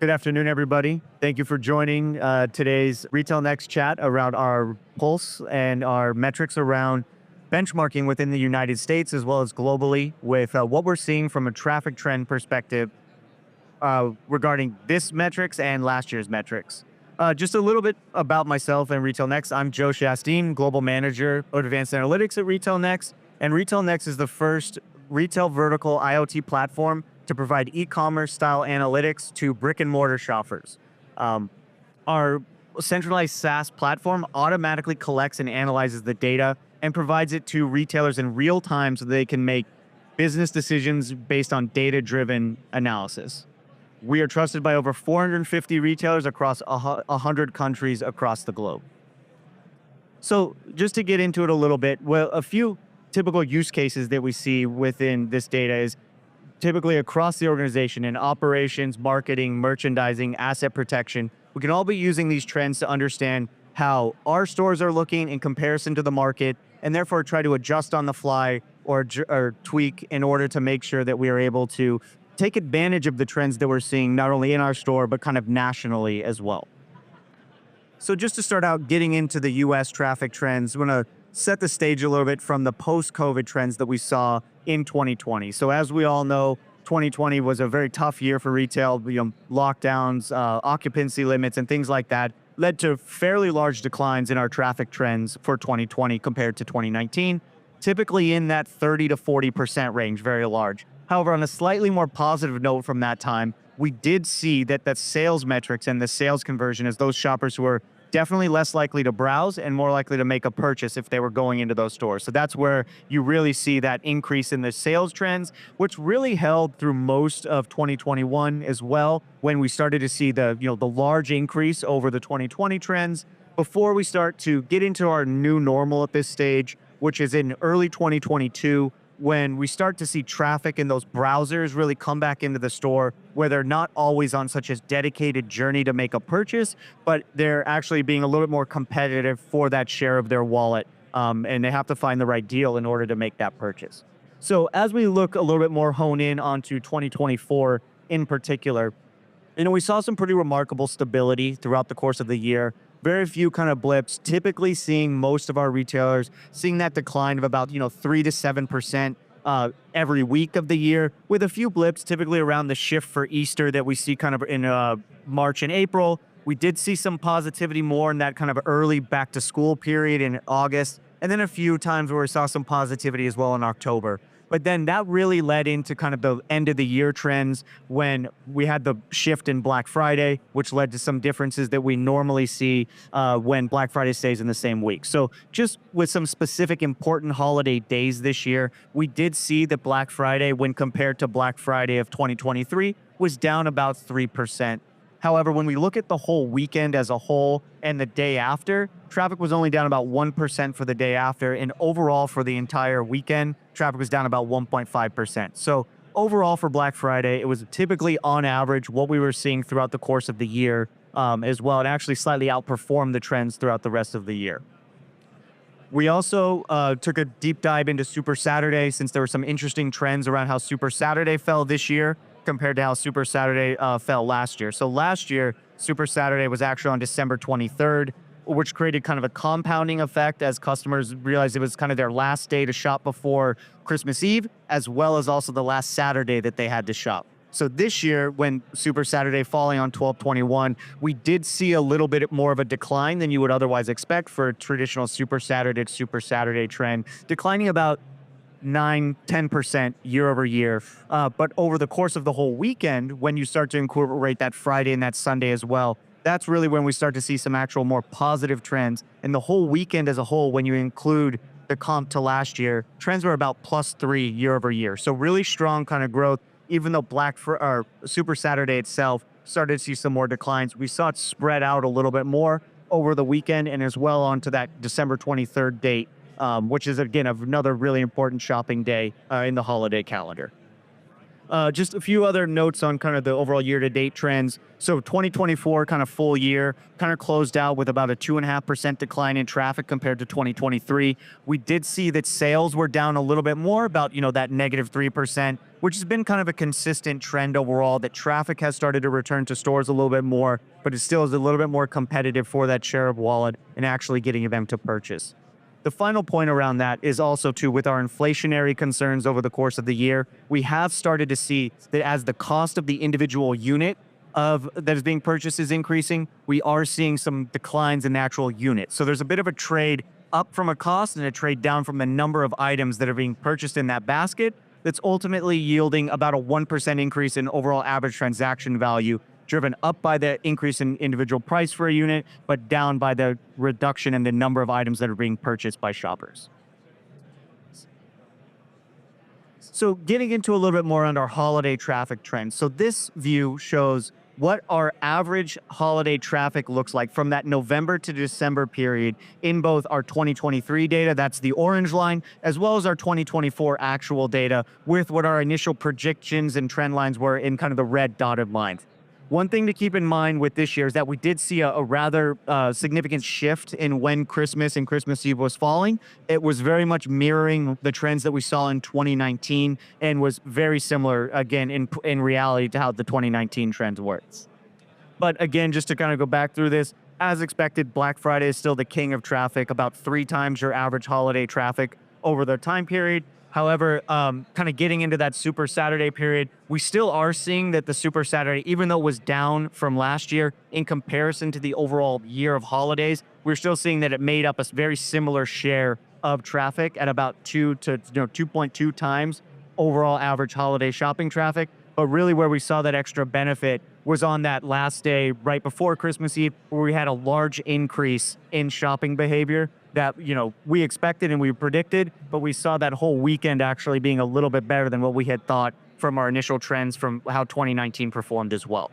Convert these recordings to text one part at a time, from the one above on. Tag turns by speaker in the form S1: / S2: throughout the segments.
S1: Good afternoon, everybody. Thank you for joining today's RetailNext chat around our pulse and our metrics around benchmarking within the United States as well as globally with what we're seeing from a traffic trend perspective regarding this metrics and last year's metrics. Just a little bit about myself and RetailNext. I'm Joe Shasteen, Global Manager of Advanced Analytics at RetailNext. And RetailNext is the first retail vertical IoT platform to provide e-commerce style analytics to brick and mortar shoppers. Our centralized SaaS platform automatically collects and analyzes the data and provides it to retailers in real time so they can make business decisions based on data-driven analysis. We are trusted by over 450 retailers across 100 countries across the globe. So just to get into it a little bit, well, a few typical use cases that we see within this data is typically across the organization in operations, marketing, merchandising, asset protection. We can all be using these trends to understand how our stores are looking in comparison to the market and therefore try to adjust on the fly or tweak in order to make sure that we are able to take advantage of the trends that we're seeing not only in our store, but kind of nationally as well. So just to start out getting into the US traffic trends, I'm gonna set the stage a little bit from the post-COVID trends that we saw in 2020. So as we all know, 2020 was a very tough year for retail. Lockdowns, occupancy limits, and things like that led to fairly large declines in our traffic trends for 2020 compared to 2019, typically in that 30 to 40% range, very large. However, on a slightly more positive note from that time, we did see that the sales metrics and the sales conversion as those shoppers who were definitely less likely to browse and more likely to make a purchase if they were going into those stores. So that's where you really see that increase in the sales trends, which really held through most of 2021 as well, when we started to see the large increase over the 2020 trends before we start to get into our new normal at this stage, which is in early 2022, when we start to see traffic in those browsers really come back into the store where they're not always on such a dedicated journey to make a purchase, but they're actually being a little bit more competitive for that share of their wallet. And they have to find the right deal in order to make that purchase. So as we look a little bit more hone in onto 2024 in particular, we saw some pretty remarkable stability throughout the course of the year. Very few kind of blips, typically seeing most of our retailers seeing that decline of about 3 to 7% every week of the year, with a few blips typically around the shift for Easter that we see kind of in March and April. We did see some positivity more in that kind of early back to school period in August, and then a few times where we saw some positivity as well in October. But then that really led into kind of the end of the year trends when we had the shift in Black Friday, which led to some differences that we normally see when Black Friday stays in the same week. So just with some specific important holiday days this year, we did see that Black Friday, when compared to Black Friday of 2023, was down about 3%. However, when we look at the whole weekend as a whole and the day after, traffic was only down about 1% for the day after. And overall for the entire weekend, traffic was down about 1.5%. So overall for Black Friday, it was typically on average what we were seeing throughout the course of the year as well. It actually slightly outperformed the trends throughout the rest of the year. We also took a deep dive into Super Saturday, since there were some interesting trends around how Super Saturday fell this year compared to how Super Saturday fell last year. So last year, Super Saturday was actually on December 23rd, which created kind of a compounding effect as customers realized it was kind of their last day to shop before Christmas Eve, as well as also the last Saturday that they had to shop. So this year, when Super Saturday falling on 12/21, we did see a little bit more of a decline than you would otherwise expect for a traditional Super Saturday trend, declining about 9-10% year over year. But over the course of the whole weekend, when you start to incorporate that Friday and that Sunday as well, that's really when we start to see some actual more positive trends. And the whole weekend as a whole, when you include the comp to last year, trends were about +3 year over year. So really strong kind of growth, even though Super Saturday itself started to see some more declines. We saw it spread out a little bit more over the weekend and as well onto that December 23rd date, which is, again, another really important shopping day in the holiday calendar. Just a few other notes on kind of the overall year-to-date trends. So 2024 kind of full year kind of closed out with about a 2.5% decline in traffic compared to 2023. We did see that sales were down a little bit more, about that -3%, which has been kind of a consistent trend overall. That traffic has started to return to stores a little bit more, but it still is a little bit more competitive for that share of wallet and actually getting them to purchase. The final point around that is also too, with our inflationary concerns over the course of the year, we have started to see that as the cost of the individual unit of that is being purchased is increasing, we are seeing some declines in the actual unit. So there's a bit of a trade up from a cost and a trade down from the number of items that are being purchased in that basket that's ultimately yielding about a 1% increase in overall average transaction value, driven up by the increase in individual price for a unit, but down by the reduction in the number of items that are being purchased by shoppers. So getting into a little bit more on our holiday traffic trends. So this view shows what our average holiday traffic looks like from that November to December period in both our 2023 data, that's the orange line, as well as our 2024 actual data with what our initial projections and trend lines were in kind of the red dotted lines. One thing to keep in mind with this year is that we did see a rather significant shift in when Christmas and Christmas Eve was falling. It was very much mirroring the trends that we saw in 2019 and was very similar, again, in reality to how the 2019 trends were. But again, just to kind of go back through this, as expected, Black Friday is still the king of traffic, about 3 times your average holiday traffic over the time period. However, kind of getting into that Super Saturday period, we still are seeing that the Super Saturday, even though it was down from last year in comparison to the overall year of holidays, we're still seeing that it made up a very similar share of traffic at about 2.2 times overall average holiday shopping traffic. But really where we saw that extra benefit was on that last day right before Christmas Eve, where we had a large increase in shopping behavior that we expected and we predicted, but we saw that whole weekend actually being a little bit better than what we had thought from our initial trends from how 2019 performed as well.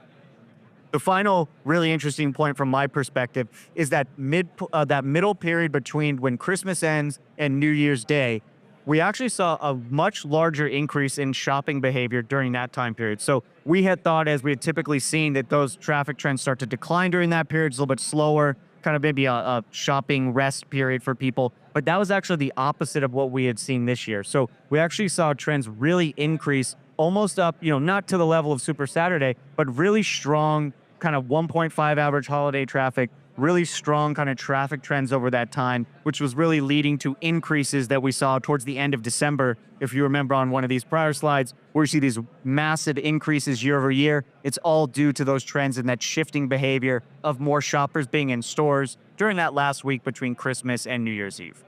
S1: The final really interesting point from my perspective is that middle period between when Christmas ends and New Year's Day. We actually saw a much larger increase in shopping behavior during that time period. So we had thought, as we had typically seen, that those traffic trends start to decline during that period. It's a little bit slower, kind of maybe a shopping rest period for people. But that was actually the opposite of what we had seen this year. So we actually saw trends really increase almost up, not to the level of Super Saturday, but really strong kind of 1.5 average holiday traffic, really strong kind of traffic trends over that time, which was really leading to increases that we saw towards the end of December. If you remember on one of these prior slides, where you see these massive increases year over year, it's all due to those trends and that shifting behavior of more shoppers being in stores during that last week between Christmas and New Year's Eve.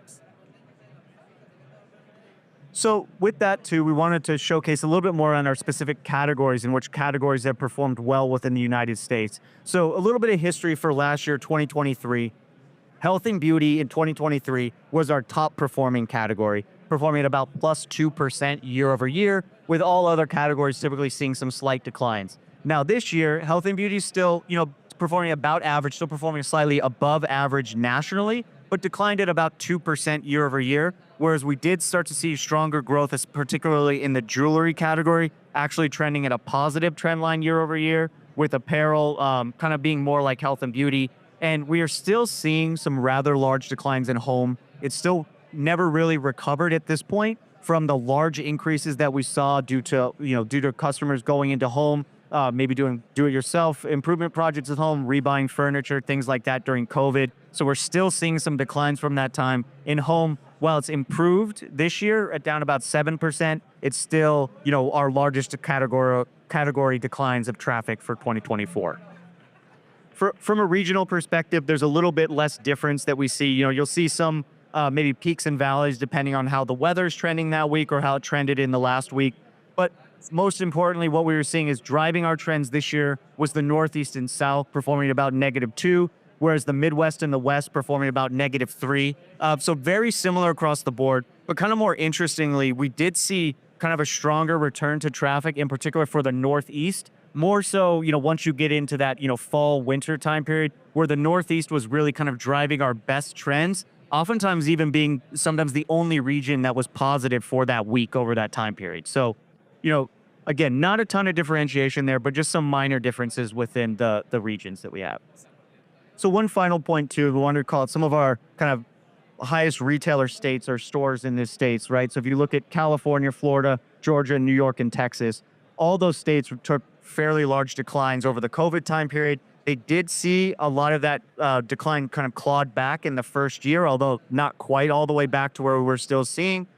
S1: So with that too, we wanted to showcase a little bit more on our specific categories and which categories have performed well within the United States. So a little bit of history for last year, 2023. Health and beauty in 2023 was our top performing category, performing at about +2% year over year, with all other categories typically seeing some slight declines. Now this year, health and beauty is still, performing about average, still performing slightly above average nationally, but declined at about 2% year over year, whereas we did start to see stronger growth, particularly in the jewelry category, actually trending at a positive trend line year over year, with apparel kind of being more like health and beauty. And we are still seeing some rather large declines in home. It's still never really recovered at this point from the large increases that we saw due to customers going into home, maybe doing do-it-yourself improvement projects at home, rebuying furniture, things like that during COVID. So we're still seeing some declines from that time in home. While it's improved this year at down about 7%, it's still, our largest category declines of traffic for 2024. From a regional perspective, there's a little bit less difference that we see. You'll see some maybe peaks and valleys depending on how the weather's trending that week or how it trended in the last week. But most importantly, what we were seeing is driving our trends this year was the Northeast and South performing about -2, whereas the Midwest and the West performing about -3. So very similar across the board, but kind of more interestingly, we did see kind of a stronger return to traffic, in particular for the Northeast. More so, once you get into that, fall, winter time period, where the Northeast was really kind of driving our best trends, oftentimes even being sometimes the only region that was positive for that week over that time period. So, Again, not a ton of differentiation there, but just some minor differences within the regions that we have. So one final point too, we wanted to call it some of our kind of highest retailer states or stores in the states, right? So if you look at California, Florida, Georgia, New York, and Texas, all those states took fairly large declines over the COVID time period. They did see a lot of that decline kind of clawed back in the first year, although not quite all the way back to where we were still seeing.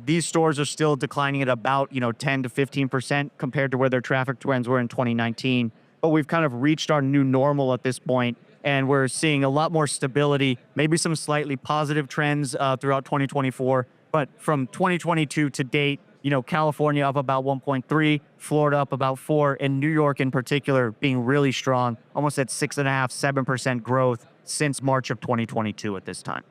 S1: These stores are still declining at about, 10 to 15% compared to where their traffic trends were in 2019. But we've kind of reached our new normal at this point, and we're seeing a lot more stability, maybe some slightly positive trends throughout 2024. But from 2022 to date, California up about 1.3, Florida up about 4, and New York in particular being really strong, almost at 6.5, 7% growth since March of 2022 at this time.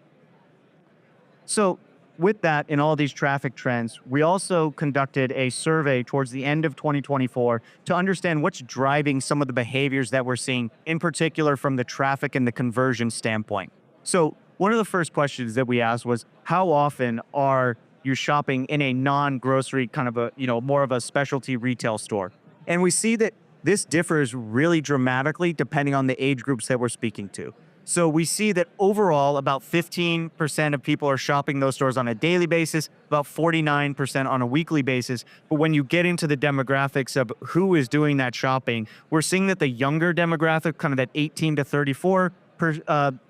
S1: So with that and all these traffic trends, we also conducted a survey towards the end of 2024 to understand what's driving some of the behaviors that we're seeing, in particular from the traffic and the conversion standpoint. So one of the first questions that we asked was, how often are you shopping in a non-grocery kind of more of a specialty retail store? And we see that this differs really dramatically depending on the age groups that we're speaking to. So we see that overall, about 15% of people are shopping those stores on a daily basis, about 49% on a weekly basis. But when you get into the demographics of who is doing that shopping, we're seeing that the younger demographic, kind of that 18 to 34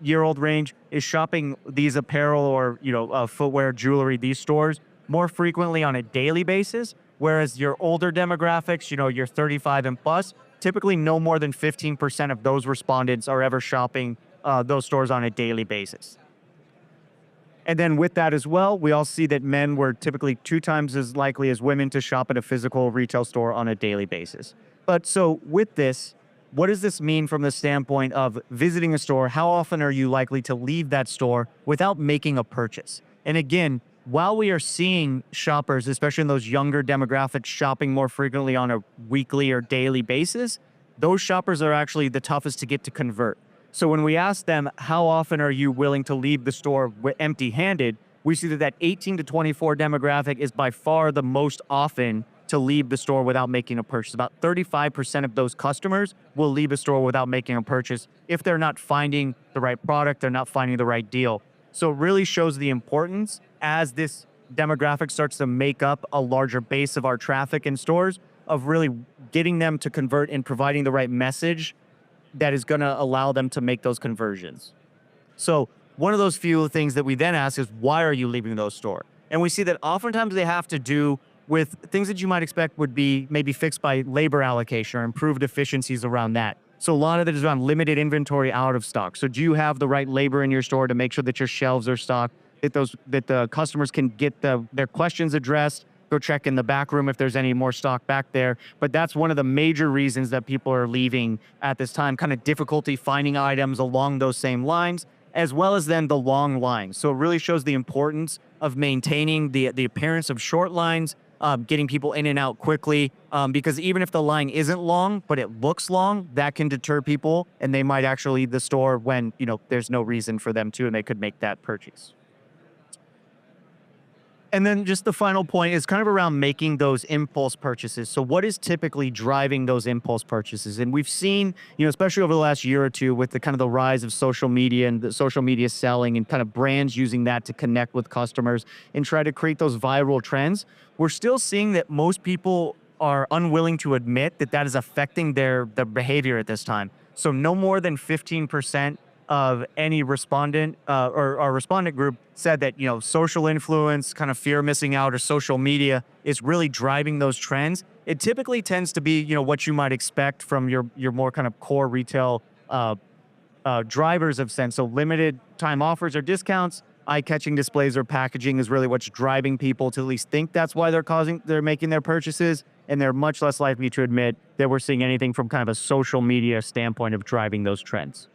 S1: year old range, is shopping these apparel or footwear, jewelry, these stores more frequently on a daily basis. Whereas your older demographics, you're 35 and plus, typically no more than 15% of those respondents are ever shopping those stores on a daily basis. And then with that as well, we all see that men were typically 2 times as likely as women to shop at a physical retail store on a daily basis. But so with this, what does this mean from the standpoint of visiting a store? How often are you likely to leave that store without making a purchase? And again, while we are seeing shoppers, especially in those younger demographics, shopping more frequently on a weekly or daily basis, those shoppers are actually the toughest to get to convert. So when we ask them, how often are you willing to leave the store empty-handed, we see that 18 to 24 demographic is by far the most often to leave the store without making a purchase. About 35% of those customers will leave a store without making a purchase if they're not finding the right product, they're not finding the right deal. So it really shows the importance as this demographic starts to make up a larger base of our traffic in stores of really getting them to convert and providing the right message that is going to allow them to make those conversions. So one of those few things that we then ask is, why are you leaving those stores? And we see that oftentimes they have to do with things that you might expect would be maybe fixed by labor allocation or improved efficiencies around that. So a lot of it is around limited inventory out of stock. So do you have the right labor in your store to make sure that your shelves are stocked, that the customers can get their questions addressed? Go check in the back room if there's any more stock back there. But that's one of the major reasons that people are leaving at this time, kind of difficulty finding items along those same lines, as well as then the long lines. So it really shows the importance of maintaining the appearance of short lines, getting people in and out quickly, because even if the line isn't long, but it looks long, that can deter people, and they might actually leave the store when there's no reason for them to, and they could make that purchase. And then just the final point is kind of around making those impulse purchases. So what is typically driving those impulse purchases? And we've seen, especially over the last year or two with the kind of the rise of social media and the social media selling and kind of brands using that to connect with customers and try to create those viral trends, we're still seeing that most people are unwilling to admit that that is affecting their behavior at this time. So no more than 15% of any respondent or our respondent group said that, social influence, kind of fear of missing out, or social media is really driving those trends. It typically tends to be, what you might expect from your more kind of core retail drivers of sense. So limited time offers or discounts, eye-catching displays or packaging is really what's driving people to at least think that's why they're making their purchases. And they're much less likely to admit that we're seeing anything from kind of a social media standpoint of driving those trends.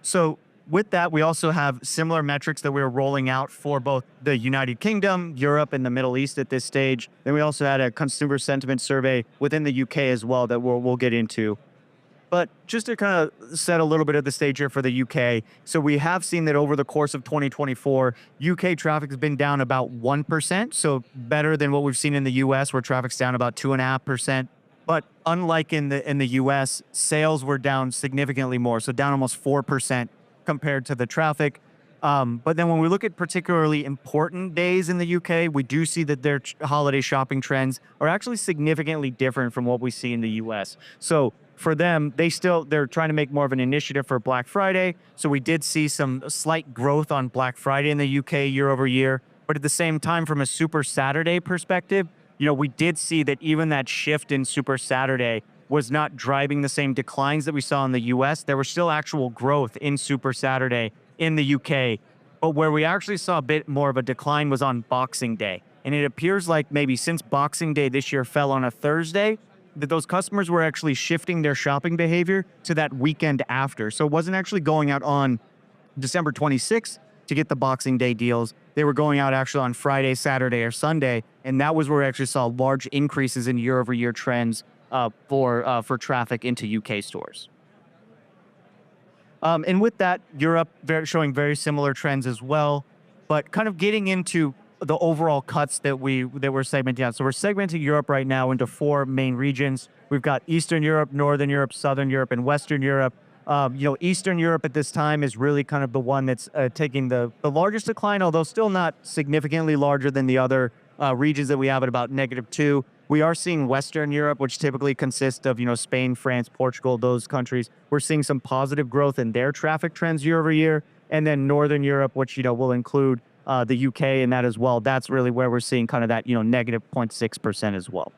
S1: So with that, we also have similar metrics that we're rolling out for both the United Kingdom, Europe, and the Middle East at this stage. Then we also had a consumer sentiment survey within the UK as well that we'll get into. But just to kind of set a little bit of the stage here for the UK, so we have seen that over the course of 2024, UK traffic has been down about 1%, so better than what we've seen in the US, where traffic's down about 2.5%. But unlike in the US, sales were down significantly more, so down almost 4% compared to the traffic. But then when we look at particularly important days in the UK, we do see that their holiday shopping trends are actually significantly different from what we see in the US. So for them, they're trying to make more of an initiative for Black Friday. So we did see some slight growth on Black Friday in the UK year over year. But at the same time, from a Super Saturday perspective, we did see that even that shift in Super Saturday was not driving the same declines that we saw in the US. There was still actual growth in Super Saturday in the UK. But where we actually saw a bit more of a decline was on Boxing Day. And it appears like maybe since Boxing Day this year fell on a Thursday, that those customers were actually shifting their shopping behavior to that weekend after. So it wasn't actually going out on December 26th to get the Boxing Day deals. They were going out actually on Friday, Saturday, or Sunday. And that was where we actually saw large increases in year-over-year trends for traffic into UK stores. And with that, Europe showing very similar trends as well, but kind of getting into the overall cuts that we're segmenting out. So we're segmenting Europe right now into 4 main regions. We've got Eastern Europe, Northern Europe, Southern Europe, and Western Europe. Eastern Europe at this time is really kind of the one that's taking the largest decline, although still not significantly larger than the other regions that we have at about -2. We are seeing Western Europe, which typically consists of, Spain, France, Portugal, those countries. We're seeing some positive growth in their traffic trends year over year. And then Northern Europe, which, will include the UK in that as well. That's really where we're seeing kind of that, -0.6% as well.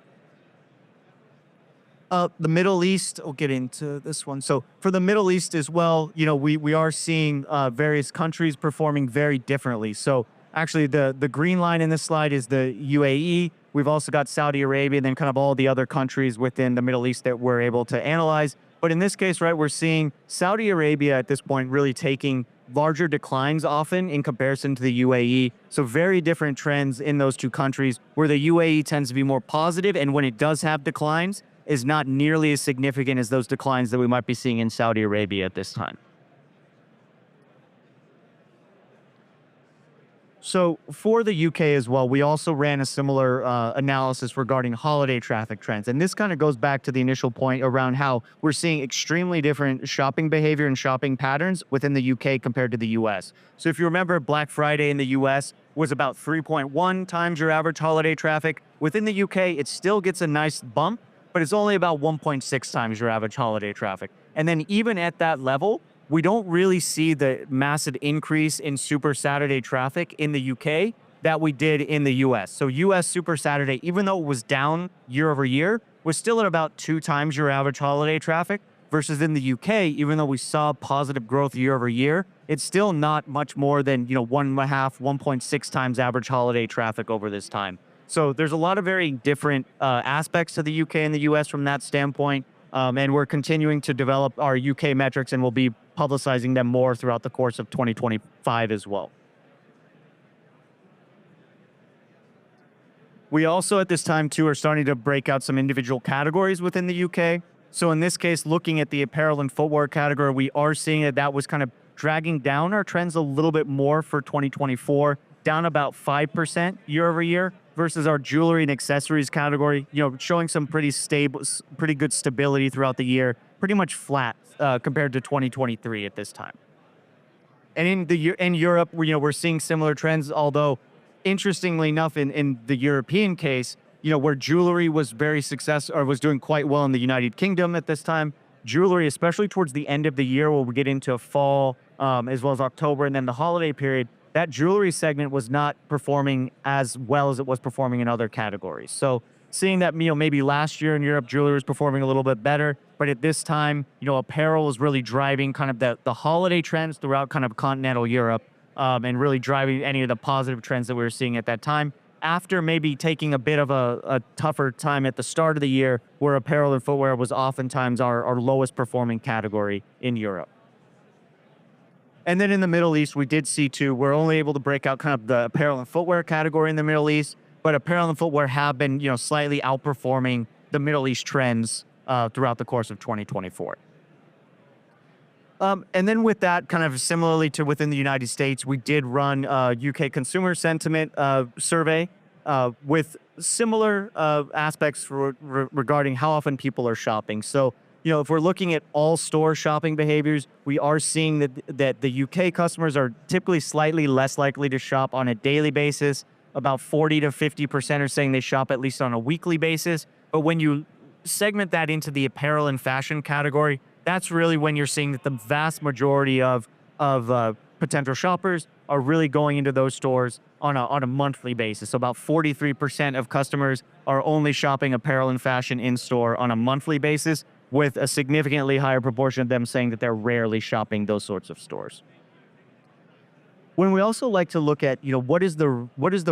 S1: The Middle East, I'll get into this one. So for the Middle East as well, we are seeing various countries performing very differently. So actually the green line in this slide is the UAE. We've also got Saudi Arabia and then kind of all the other countries within the Middle East that we're able to analyze. But in this case, right, we're seeing Saudi Arabia at this point really taking larger declines often in comparison to the UAE. So very different trends in those two countries, where the UAE tends to be more positive, and when it does have declines, is not nearly as significant as those declines that we might be seeing in Saudi Arabia at this time. So for the UK as well, we also ran a similar analysis regarding holiday traffic trends. And this kind of goes back to the initial point around how we're seeing extremely different shopping behavior and shopping patterns within the UK compared to the US. So if you remember, Black Friday in the US was about 3.1 times your average holiday traffic. Within the UK, it still gets a nice bump, but it's only about 1.6 times your average holiday traffic. And then even at that level, we don't really see the massive increase in Super Saturday traffic in the UK that we did in the US. So US Super Saturday, even though it was down year over year, was still at about 2 times your average holiday traffic, versus in the UK, even though we saw positive growth year over year, it's still not much more than 1.5, 1.6 times average holiday traffic over this time. So there's a lot of very different aspects to the UK and the US from that standpoint. And we're continuing to develop our UK metrics, and we'll be publicizing them more throughout the course of 2025 as well. We also at this time too are starting to break out some individual categories within the UK. So in this case, looking at the apparel and footwear category, we are seeing that was kind of dragging down our trends a little bit more for 2024, down about 5% year over year, versus our jewelry and accessories category, showing some pretty good stability throughout the year, pretty much flat compared to 2023 at this time. And in Europe, we're seeing similar trends, although interestingly enough, in the European case, where jewelry was very successful or was doing quite well in the United Kingdom at this time, jewelry, especially towards the end of the year, where we get into fall, as well as October and then the holiday period, that jewelry segment was not performing as well as it was performing in other categories. So seeing that, maybe last year in Europe, jewelry was performing a little bit better, but at this time, apparel was really driving kind of the holiday trends throughout kind of continental Europe, and really driving any of the positive trends that we were seeing at that time, after maybe taking a bit of a tougher time at the start of the year, where apparel and footwear was oftentimes our lowest performing category in Europe. And then in the Middle East, we did see too, we're only able to break out kind of the apparel and footwear category in the Middle East, but apparel and footwear have been, slightly outperforming the Middle East trends throughout the course of 2024. And then with that, kind of similarly to within the United States, we did run a UK consumer sentiment survey with similar aspects regarding how often people are shopping. So, if we're looking at all store shopping behaviors, we are seeing that the UK customers are typically slightly less likely to shop on a daily basis. About 40 to 50% are saying they shop at least on a weekly basis. But when you segment that into the apparel and fashion category, that's really when you're seeing that the vast majority of potential shoppers are really going into those stores on a monthly basis. So about 43% of customers are only shopping apparel and fashion in store on a monthly basis, with a significantly higher proportion of them saying that they're rarely shopping those sorts of stores. When we also like to look at, what is the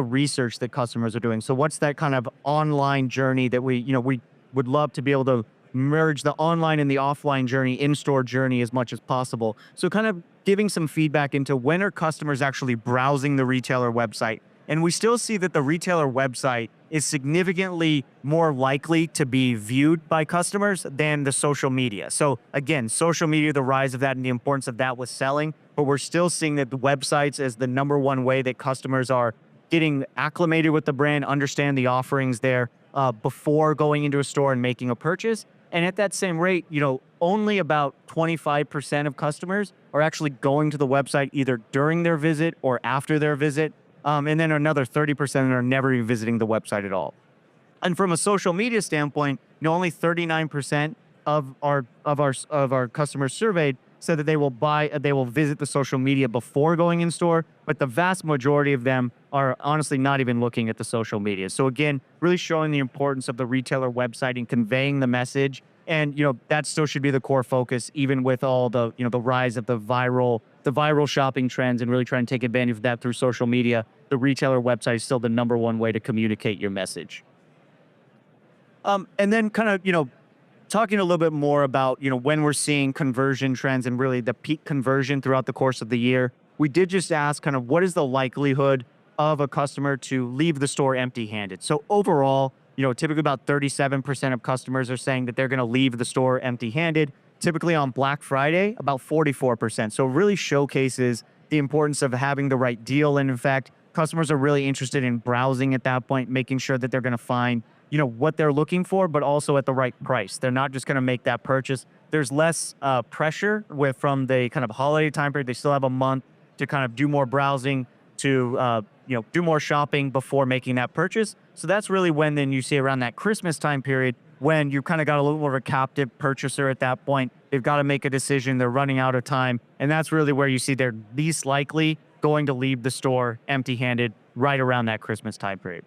S1: research that customers are doing? So what's that kind of online journey that we would love to be able to merge the online and the offline journey, in-store journey as much as possible. So kind of giving some feedback into when are customers actually browsing the retailer website. And we still see that the retailer website is significantly more likely to be viewed by customers than the social media. So again, social media, the rise of that and the importance of that with selling, but we're still seeing that the websites is the number one way that customers are getting acclimated with the brand, understand the offerings there before going into a store and making a purchase. And at that same rate, only about 25% of customers are actually going to the website either during their visit or after their visit. And then another 30% are never even visiting the website at all. And from a social media standpoint, only 39% of our customers surveyed said that they will visit the social media before going in store, but the vast majority of them are honestly not even looking at the social media. So again, really showing the importance of the retailer website and conveying the message. And that still should be the core focus, even with all the the rise of the viral shopping trends, and really trying to take advantage of that through social media. The retailer website is still the number one way to communicate your message. And then kind of talking a little bit more about, when we're seeing conversion trends and really the peak conversion throughout the course of the year, we did just ask kind of what is the likelihood of a customer to leave the store empty-handed. So overall, typically about 37% of customers are saying that they're going to leave the store empty-handed. Typically on Black Friday, about 44%. So it really showcases the importance of having the right deal. And in fact, customers are really interested in browsing at that point, making sure that they're going to find what they're looking for, but also at the right price. They're not just going to make that purchase. There's less pressure from the kind of holiday time period. They still have a month to kind of do more browsing, to do more shopping before making that purchase. So that's really when then you see around that Christmas time period, when you've kind of got a little more of a captive purchaser at that point. They've got to make a decision. They're running out of time. And that's really where you see they're least likely going to leave the store empty-handed right around that Christmas time period.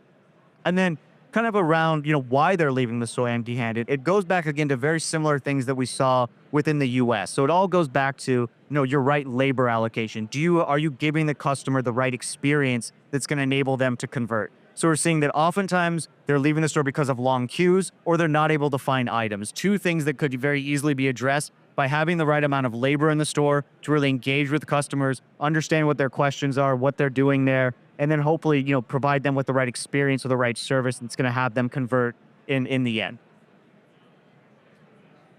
S1: And then kind of around, why they're leaving the store empty-handed, it goes back again to very similar things that we saw within the US. So it all goes back to, your right labor allocation. Are you giving the customer the right experience that's going to enable them to convert? So we're seeing that oftentimes they're leaving the store because of long queues, or they're not able to find items. Two things that could very easily be addressed by having the right amount of labor in the store to really engage with customers, understand what their questions are, what they're doing there, and then hopefully, provide them with the right experience or the right service that's going to have them convert in the end.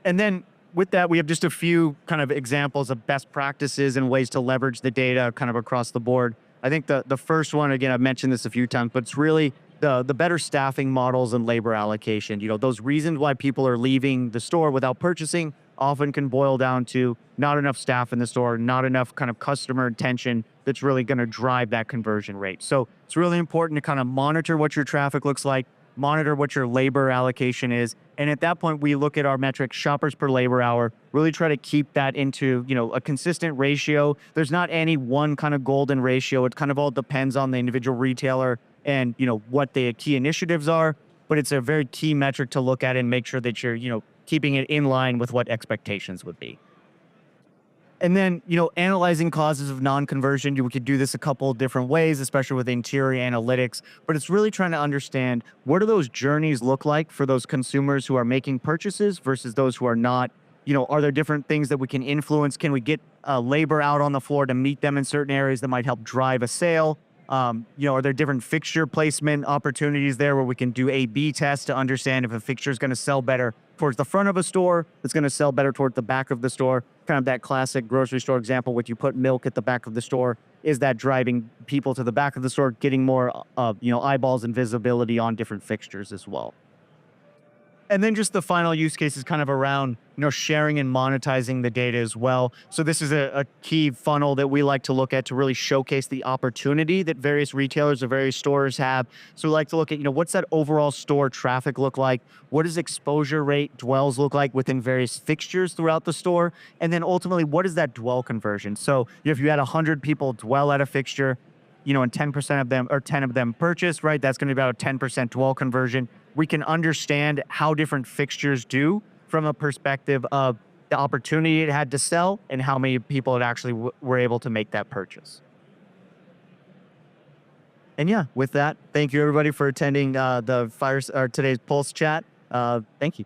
S1: And then with that, we have just a few kind of examples of best practices and ways to leverage the data kind of across the board. I think the first one, again, I've mentioned this a few times, but it's really the better staffing models and labor allocation. Those reasons why people are leaving the store without purchasing often can boil down to not enough staff in the store, not enough kind of customer attention that's really going to drive that conversion rate. So it's really important to kind of monitor what your traffic looks like, monitor what your labor allocation is. And at that point, we look at our metric, shoppers per labor hour, really try to keep that into, a consistent ratio. There's not any one kind of golden ratio. It kind of all depends on the individual retailer and, what the key initiatives are. But it's a very key metric to look at and make sure that you're, keeping it in line with what expectations would be. And then, analyzing causes of non-conversion, we could do this a couple of different ways, especially with interior analytics, but it's really trying to understand what do those journeys look like for those consumers who are making purchases versus those who are not. Are there different things that we can influence? Can we get labor out on the floor to meet them in certain areas that might help drive a sale? Are there different fixture placement opportunities there where we can do A/B tests to understand if a fixture is going to sell better towards the front of a store, it's going to sell better towards the back of the store? Kind of that classic grocery store example, which you put milk at the back of the store. Is that driving people to the back of the store, getting more, eyeballs and visibility on different fixtures as well? And then just the final use case is kind of around, sharing and monetizing the data as well. So this is a key funnel that we like to look at to really showcase the opportunity that various retailers or various stores have. So we like to look at, what's that overall store traffic look like? What does exposure rate dwells look like within various fixtures throughout the store? And then ultimately, what is that dwell conversion? So if you had 100 people dwell at a fixture, and 10% of them or 10 of them purchased, right? That's going to be about a 10% dwell conversion. We can understand how different fixtures do from a perspective of the opportunity it had to sell and how many people it actually were able to make that purchase. And yeah, with that, thank you everybody for attending today's Pulse chat. Thank you.